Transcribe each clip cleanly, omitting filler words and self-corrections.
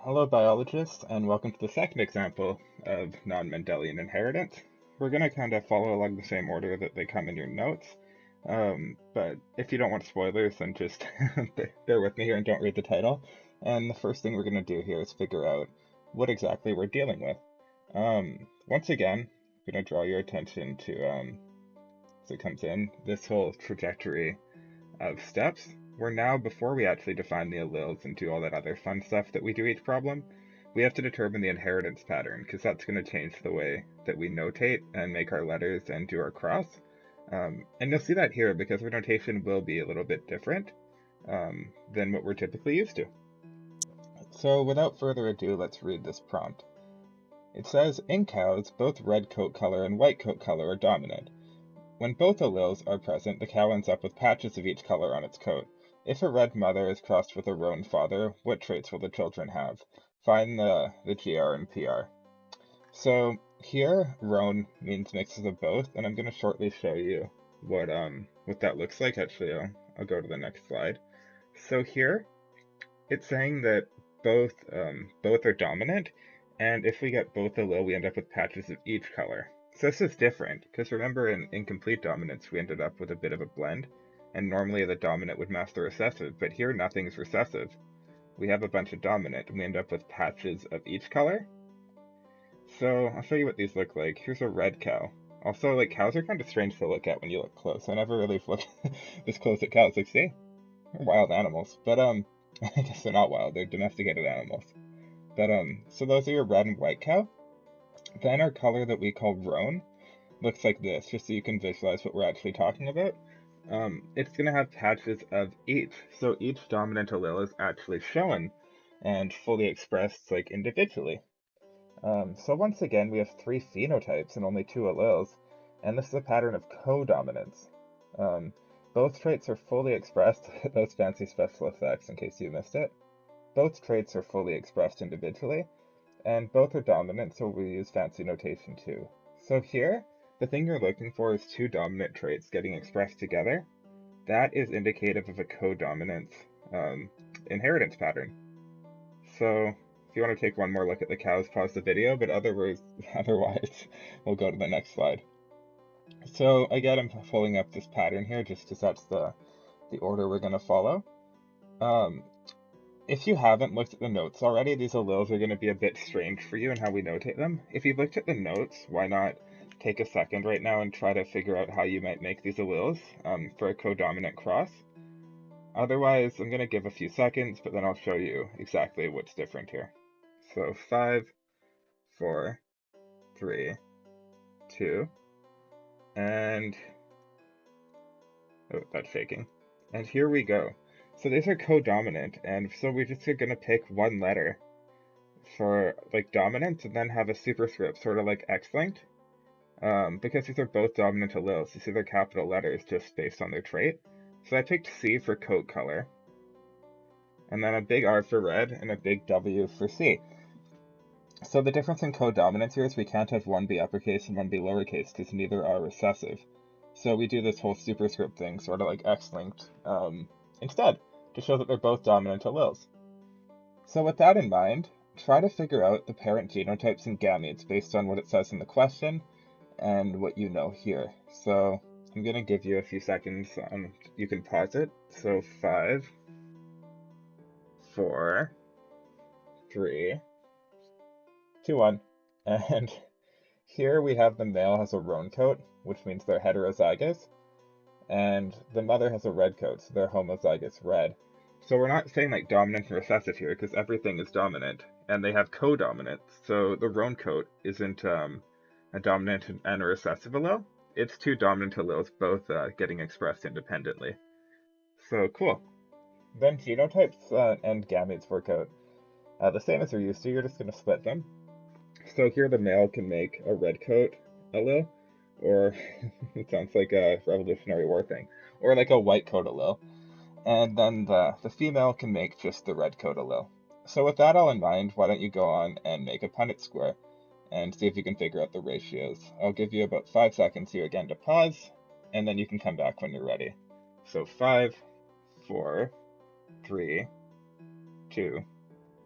Hello, biologists, and welcome to the second example of non-Mendelian inheritance. We're going to kind of follow along the same order that they come in your notes, but if you don't want spoilers, then just bear with me here and don't read the title. And the first thing we're going to do here is figure out what exactly we're dealing with. Once again, I'm going to draw your attention to, as it comes in, this whole trajectory of steps. We're now, before we actually define the alleles and do all that other fun stuff that we do each problem, we have to determine the inheritance pattern, because that's going to change the way that we notate and make our letters and do our cross. And you'll see that here because our notation will be a little bit different than what we're typically used to. So without further ado, let's read this prompt. It says, in cows, both red coat color and white coat color are dominant. When both alleles are present, the cow ends up with patches of each color on its coat. If a red mother is crossed with a roan father, what traits will the children have? Find the GR and PR. So here, roan means mixes of both, and I'm going to shortly show you what that looks like. Actually, I'll go to the next slide. So here, it's saying that both are dominant, and if we get both allele, we end up with patches of each color. So this is different, because remember in incomplete dominance, we ended up with a bit of a blend, and normally the dominant would match the recessive, but here nothing's recessive. We have a bunch of dominant, and we end up with patches of each color. So I'll show you what these look like. Here's a red cow. Also, like, cows are kind of strange to look at when you look close. I never really looked this close at cows. Like, see? They're wild animals. But, I guess they're not wild. They're domesticated animals. But, so those are your red and white cow. Then our color that we call roan looks like this, just so you can visualize what we're actually talking about. It's going to have patches of each, so each dominant allele is actually shown and fully expressed like individually. So once again, we have three phenotypes and only two alleles, and this is a pattern of codominance. Both traits are fully expressed, those fancy special effects in case you missed it. Both traits are fully expressed individually, and both are dominant, so we use fancy notation too. So here, the thing you're looking for is two dominant traits getting expressed together. That is indicative of a codominance inheritance pattern. So if you want to take one more look at the cows, pause the video, but otherwise, we'll go to the next slide. So again, I'm pulling up this pattern here just because that's the order we're going to follow. If you haven't looked at the notes already, these alleles are going to be a bit strange for you in how we notate them. If you've looked at the notes, why not take a second right now and try to figure out how you might make these alleles for a codominant cross. Otherwise, I'm going to give a few seconds, but then I'll show you exactly what's different here. So 5, 4, 3, 2, and oh, that's shaking. And here we go. So these are codominant, and so we're just going to pick one letter for like dominant and then have a superscript, sort of like X-linked, because these are both dominant alleles. You see they're capital letters just based on their trait. So I picked C for coat color, and then a big R for red, and a big W for C. So the difference in codominance here is we can't have one be uppercase and one be lowercase because neither are recessive. So we do this whole superscript thing, sort of like X-linked, instead, to show that they're both dominant alleles. So with that in mind, try to figure out the parent genotypes and gametes based on what it says in the question and what you know here. So I'm going to give you a few seconds. You can pause it. So 5, 4, 3, 2, 1. And here we have the male has a roan coat, which means they're heterozygous. And the mother has a red coat, so they're homozygous red. So we're not saying like dominant and recessive here, because everything is dominant, and they have codominant. So the roan coat isn't a dominant and a recessive allele. It's two dominant alleles, both getting expressed independently. So cool. Then genotypes and gametes work out the same as you're used to. You're just going to split them. So here the male can make a red coat allele, or it sounds like a Revolutionary War thing, or like a white coat allele. And then the female can make just the red coat allele. So with that all in mind, why don't you go on and make a Punnett square and see if you can figure out the ratios. I'll give you about 5 seconds here again to pause, and then you can come back when you're ready. So 5, 4, 3, 2,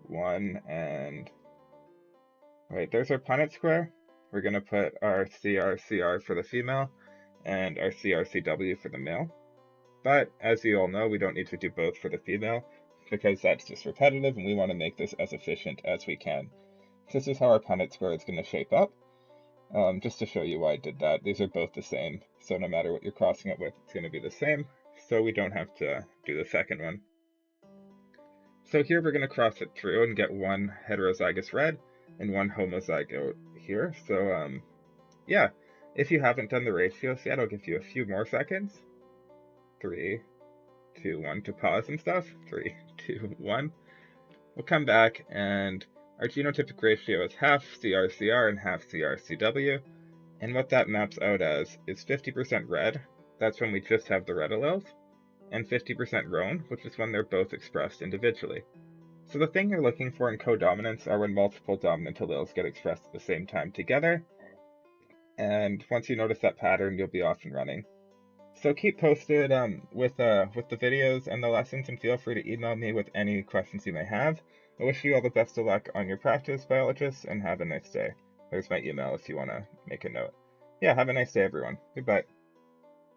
1 and... Wait, there's our Punnett square. We're going to put our CR for the female and our CW for the male. But, as you all know, we don't need to do both for the female, because that's just repetitive, and we want to make this as efficient as we can. So this is how our Punnett square is going to shape up. Just to show you why I did that, these are both the same, so no matter what you're crossing it with, it's going to be the same, so we don't have to do the second one. So here we're going to cross it through and get one heterozygous red and one homozygote here. So yeah, if you haven't done the ratios yet, I'll give you a few more seconds. 3, 2, 1 to pause and stuff. 3, 2, 1. We'll come back, and our genotypic ratio is half CR and half CW. And what that maps out as is 50% red, that's when we just have the red alleles, and 50% roan, which is when they're both expressed individually. So the thing you're looking for in codominance are when multiple dominant alleles get expressed at the same time together, and once you notice that pattern, you'll be off and running. So keep posted with the videos and the lessons, and feel free to email me with any questions you may have. I wish you all the best of luck on your practice, biologists, and have a nice day. There's my email if you want to make a note. Yeah, have a nice day, everyone. Goodbye.